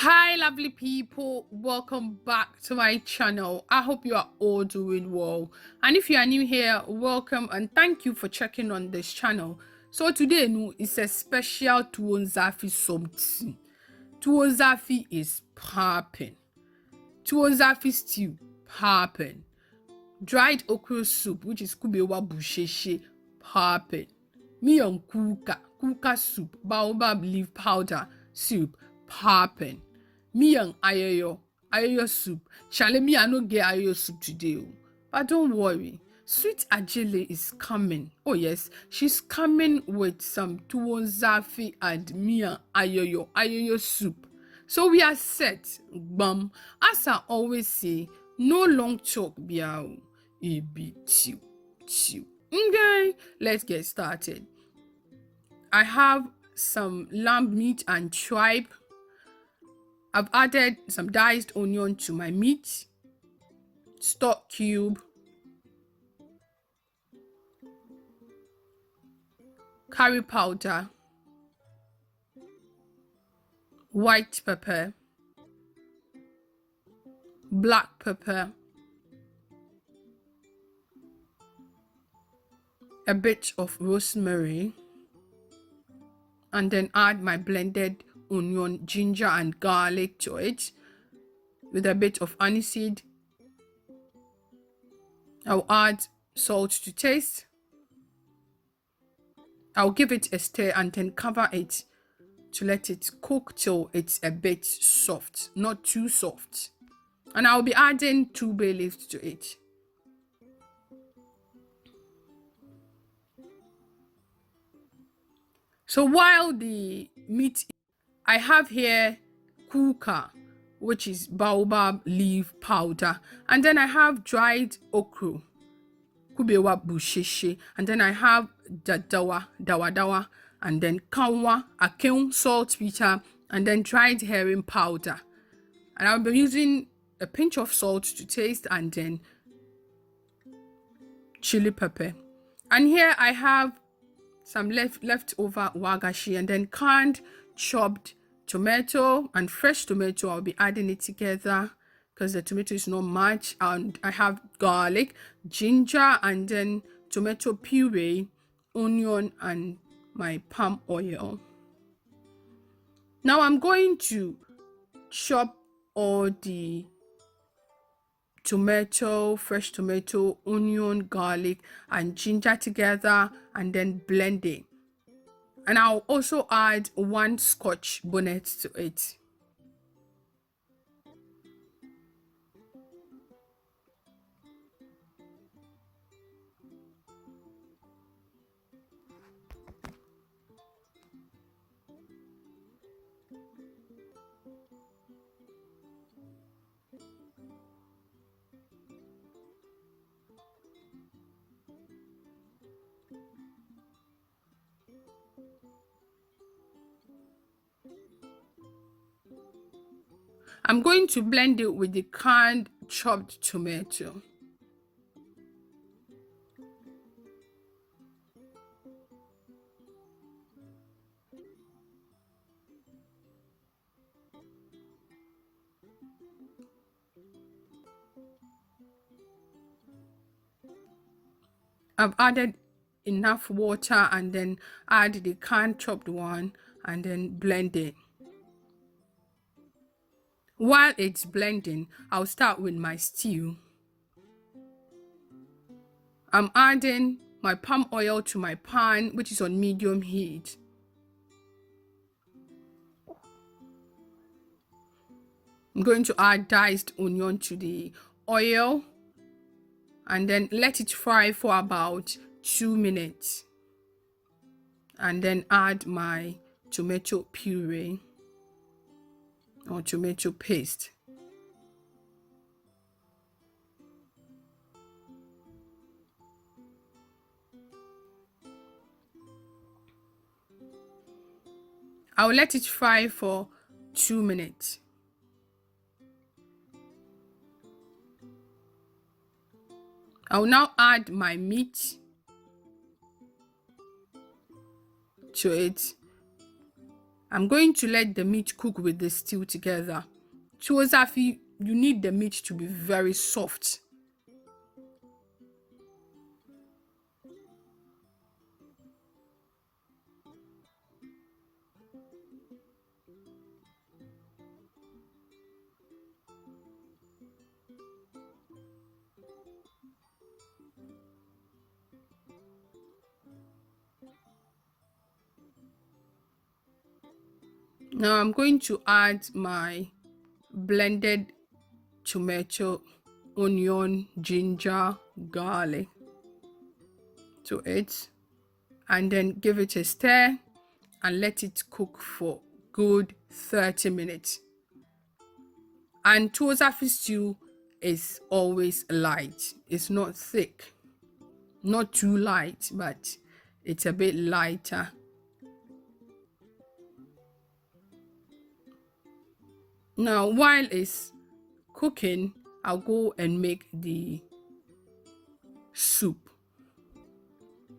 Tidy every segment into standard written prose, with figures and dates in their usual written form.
Hi lovely people, welcome back to my channel. I hope you are all doing well, and if you are new here, welcome and thank you for checking on this channel. So today is a special TUO ZAAFI something. TUO ZAAFI is popping. TUO ZAAFI stew popping. Dried okra soup, which is kubewa busheshe, popping. Miyan Kuuka soup, baobab leaf powder soup, popping. Miyan ayoyo soup. Chale, me I no get ayoyo soup today, but don't worry. Sweet Ajele is coming. Oh yes, she's coming with some TUO ZAAFI and Miyan ayoyo soup. So we are set, bum. As I always say, no long talk, biao. It be chew. Okay, let's get started. I have some lamb meat and tripe. I've added some diced onion to my meat, stock cube, curry powder, white pepper, black pepper, a bit of rosemary, and then add my blended onion, ginger and garlic to it with a bit of aniseed. I'll add salt to taste. I'll give it a stir and then cover it to let it cook till it's a bit soft, not too soft. And I'll be adding 2 bay leaves to it. So while the meat, I have here kuka, which is baobab leaf powder, and then I have dried okra, kubewa busheshe, and then I have dawa, and then kanwa, akeun saltpeter, and then dried herring powder. And I'll be using a pinch of salt to taste, and then chili pepper. And here I have some leftover waagashi, and then canned chopped tomato and fresh tomato. I'll be adding it together because the tomato is not much. And I have garlic, ginger, and then tomato puree, onion, and my palm oil. Now I'm going to chop all the tomato, fresh tomato, onion, garlic, and ginger together and then blend it. And I'll also add 1 scotch bonnet to it. I'm going to blend it with the canned chopped tomato. I've added enough water and then add the canned chopped one and then blend it. While it's blending, I'll start with my stew. I'm adding my palm oil to my pan, which is on medium heat. I'm going to add diced onion to the oil and then let it fry for about 2 minutes. And then add my tomato puree or tomato paste. I'll let it fry for 2 minutes. I'll now add my meat to it I'm going to let the meat cook with the stew together. TUO ZAAFI, you need the meat to be very soft. Now I'm going to add my blended tomato, onion, ginger, garlic to it, and then give it a stir and let it cook for good 30 minutes. And TUO ZAAFI stew is always light. It's not thick, not too light, but it's a bit lighter. Now, while it's cooking, I'll go and make the soup.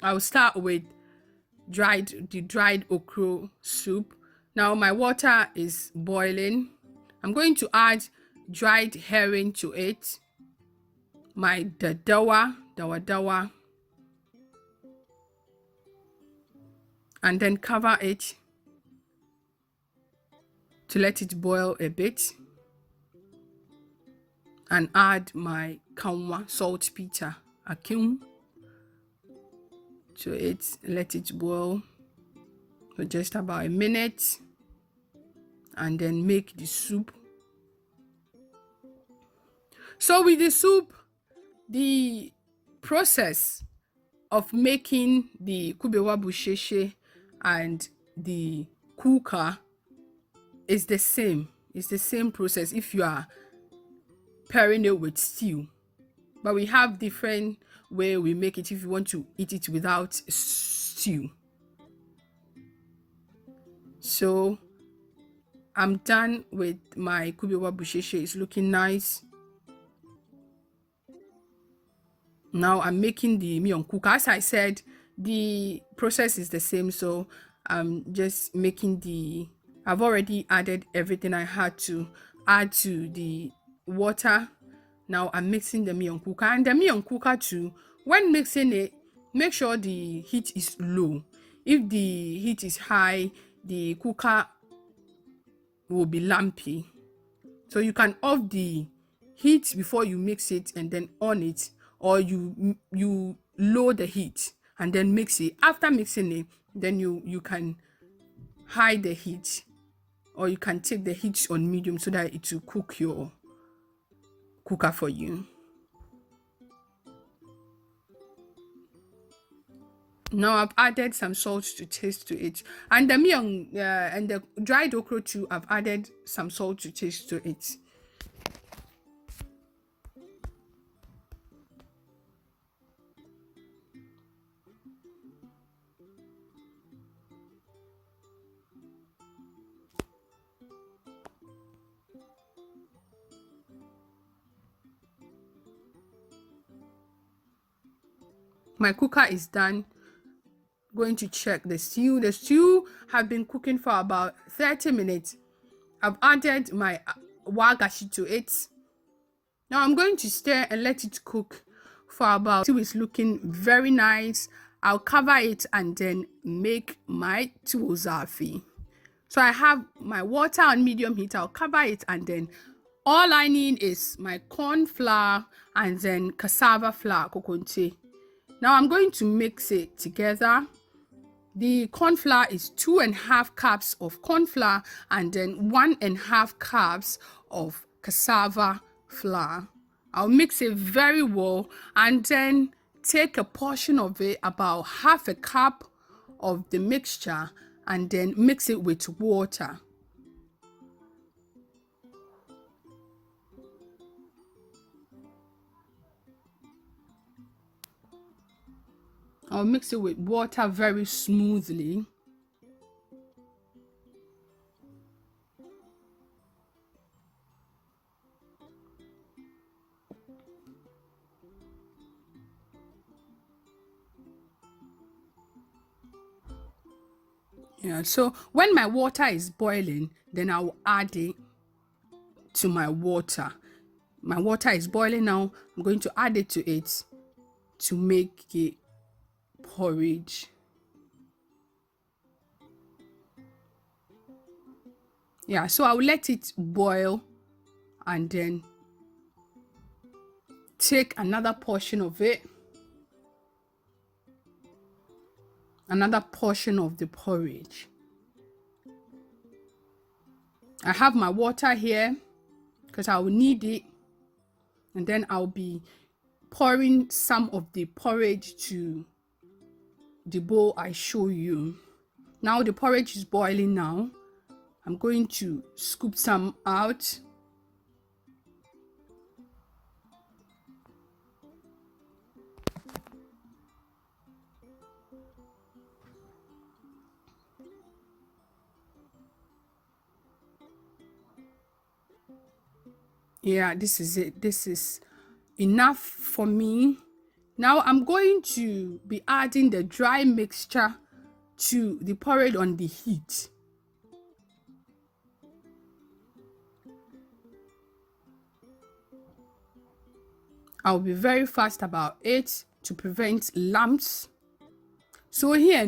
I'll start with the dried okra soup. Now my water is boiling. I'm going to add dried herring to it, my dawa, and then cover it to let it boil a bit, and add my kanwa saltpeter akim to it. Let it boil for just about a minute, and then make the soup. So with the soup, the process of making the kubewa busheshe and the kuka is the same. It's the same process if you are pairing it with stew. But we have different way we make it if you want to eat it without stew. So I'm done with my kubewa busheshe. It's looking nice. Now I'm making the Miyan Kuuka. As I said, the process is the same, so I'm just making I've already added everything I had to add to the water. Now I'm mixing the Miyan Kuuka, and the Miyan Kuuka too, when mixing it, make sure the heat is low. If the heat is high, the kuka will be lumpy. So you can off the heat before you mix it and then on it, or you lower the heat and then mix it. After mixing it, then you can hide the heat, or you can take the heat on medium so that it will cook your cooker for you. Now I've added some salt to taste to it, and the miyan and the dried okra too, I've added some salt to taste to it. My cooker is done. Going to check the stew. The stew have been cooking for about 30 minutes. I've added my waagashi to it. Now I'm going to stir and let it cook for about. Stew is looking very nice. I'll cover it and then make my TUO ZAAFI. So I have my water on medium heat. I'll cover it, and then all I need is my corn flour and then cassava flour, kokonte. Now I'm going to mix it together. The corn flour is 2.5 cups of corn flour and then 1.5 cups of cassava flour. I'll mix it very well and then take a portion of it, about half a cup of the mixture, and then mix it with water. I'll mix it with water very smoothly. Yeah, so when my water is boiling, then I'll add it to my water. My water is boiling now. I'm going to add it to it to make it porridge. Yeah, so I'll let it boil and then take another portion of it, another portion of the porridge. I have my water here because I will need it, and then I'll be pouring some of the porridge to the bowl I show you. Now the porridge is boiling now. I'm going to scoop some out. Yeah, this is it. This is enough for me. Now I'm going to be adding the dry mixture to the porridge on the heat. I'll be very fast about it to prevent lumps. So here,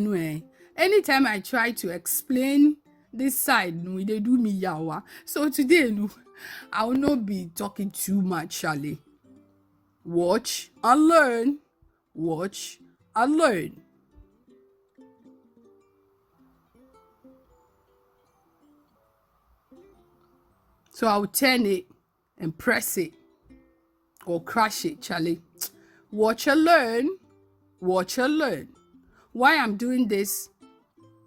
anytime I try to explain this side, they do me yawa. So today, I will not be talking too much, Charlie. Watch and learn. Watch and learn. So I'll turn it and press it or crush it, Charlie. Watch and learn. Watch and learn. Why I'm doing this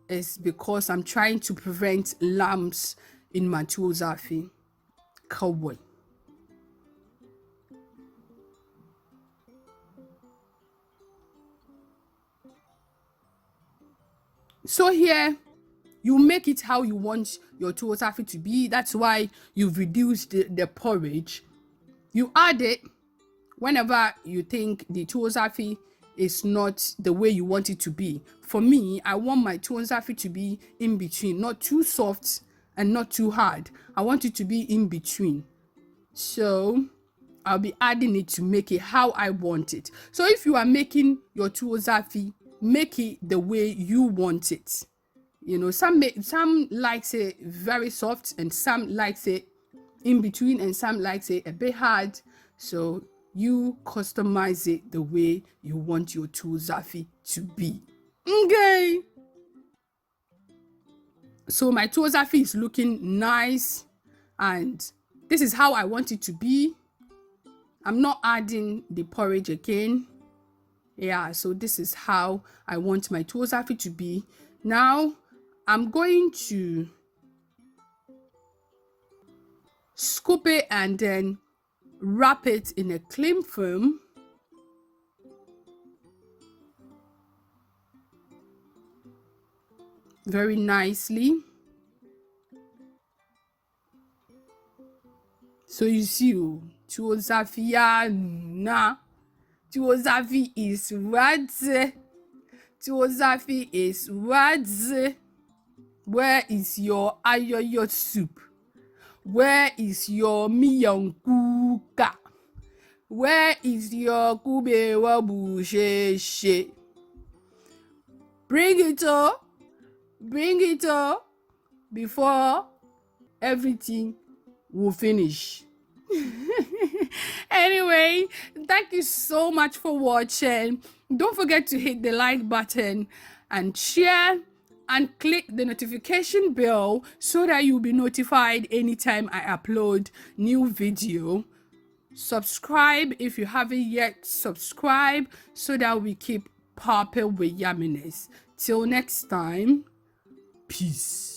is because I'm trying to prevent lumps in my TUO ZAAFI. Cowboy. So here, you make it how you want your TUO ZAAFI to be. That's why you've reduced the porridge. You add it whenever you think the TUO ZAAFI is not the way you want it to be. For me, I want my TUO ZAAFI to be in between, not too soft and not too hard. I want it to be in between. So I'll be adding it to make it how I want it. So if you are making your TUO ZAAFI, make it the way you want it. You know, some likes it very soft and some likes it in between and some likes it a bit hard. So you customize it the way you want your TUO ZAAFI to be. Okay. So my TUO ZAAFI is looking nice and this is how I want it to be. I'm not adding the porridge again. Yeah, so this is how I want my TUO ZAAFI to be. Now I'm going to scoop it and then wrap it in a cling film. Very nicely. So you see, TUO ZAAFI na. TUO ZAAFI is what? TUO ZAAFI is what? Where is your ayoyo soup? Where is your Miyan Kuuka? Where is your kubewa busheshe? Bring it up. Bring it up before everything will finish. Anyway, thank you so much for watching. Don't forget to hit the like button and share and click the notification bell so that you'll be notified anytime I upload new video. Subscribe if you haven't yet. Subscribe so that we keep popping with yumminess. Till next time, peace.